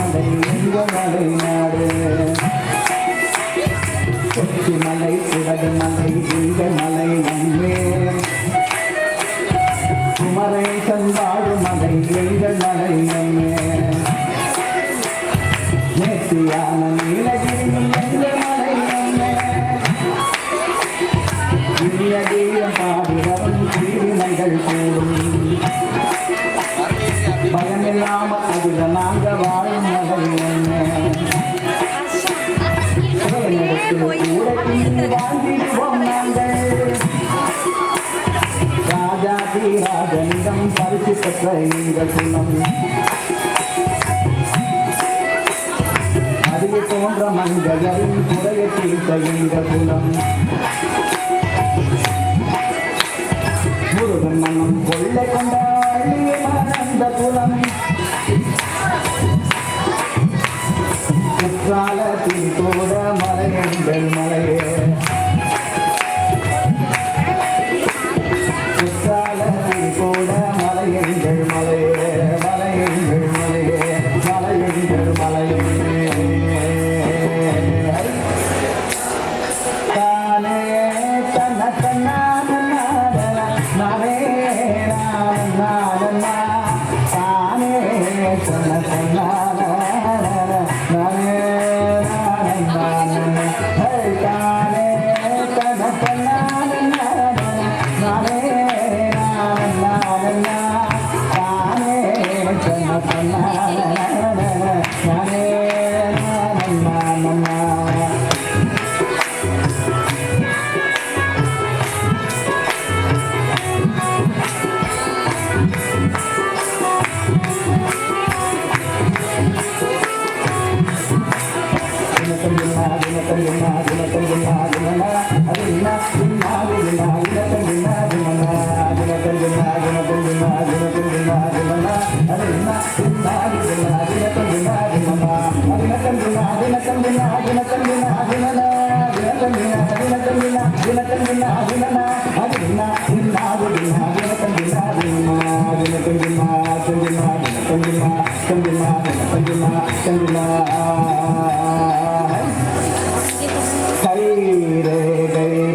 மலை எங்கள் மலை நாடு கொச்சி மலை குடகு மலை எங்கள் மலை நம்மே குமரேசன் வாழு மலை எங்கள் மலை நம்மே நேர்த்தியான நீலகிரி எங்கள் மலை நம்மே இனியதீய பாடுகிறவன் தீவினைகள் கூடும் பயமில்லாமல் அதில் நாங்கள் வாழும் மலை நம்மே வாழ்ந்திடுவோம் நாங்கள் ராஜாதி ராஜனிடம் பரிசு பெற்ற எங்கள் குலம் அதில் தோன்ற மனிதரின் குறையை தீர்த்த எங்கள் குலம் முருகன் மனம் கொள்ளை கொண்ட அழிய மறந்த குலம் குற்றாலத்தில் கூட மலையங்கள் மலையே குற்றாலத்தில் கூட மலையங்கள் மலையே மலையங்கள் மலையே மலையங்கள் மலையே தானே தன்ன தன்னான நானே நான தானே தன்ன தன்னான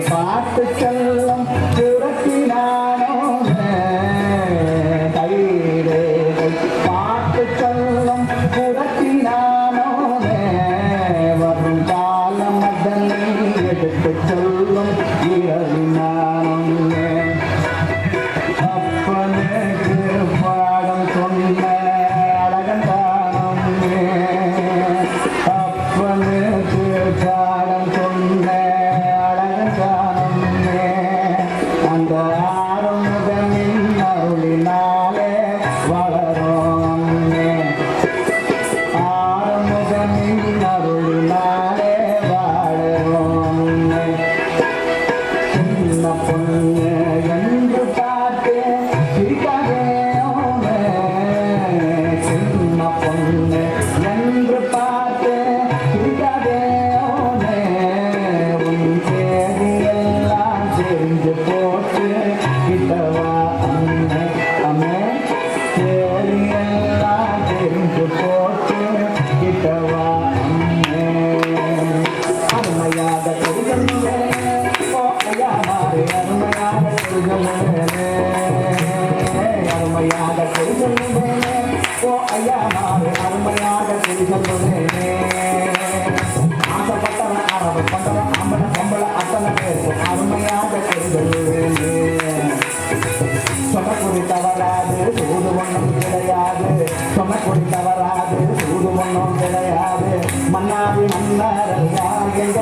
பாட்டு செல்லம் புரட்டினானோ பாட்டு செல்லம் புரட்டினானோ வரும் காலம் அதனை எடுத்து சொல்லும் இரவினானே அப்பனுக்கு பாடம் சொன்ன அழகந்தானே அப்பனுக்கு பாடம் சொன்ன அழகந்தானே அந்த ஆறுமுகனின் அருளினாலே வளரும் ஆறுமுகனின் அருளினாலே வாழரும் சின்ன பொண்ணு என்று பார்த்து சிரிக்காதே சின்ன பொண்ணு என்று பார்த்து சிரிக்காதே உன் சேதியெல்லாம் தெரிஞ்சு போட்டு கிட்டவா அம்மே அம்மே சேதியெல்லாம் தெரிஞ்சு போட்டு கிட்டவா அம்மே அருமையாக தெரிஞ்சே ஓ ஐயா மாறு அருமையாக தெரிஞ்சே அருமையாக தெரிஞ்சே ஓ ஐயா மாறு அருமையாக தெரிஞ்சே ஆசைப்பட்டவன் அரவு பட்டவன் அம்பள பொம்பள அத்தனை பேருக்கு அருமையாக தெரிஞ்சே சொன்னக்குடி தவறாது சூடு ஒன்றும் கிடையாது சொன்னக்குடி தவறாது சூடு ஒன்றும் கிடையாது மன்னாதி மன்னர் எங்க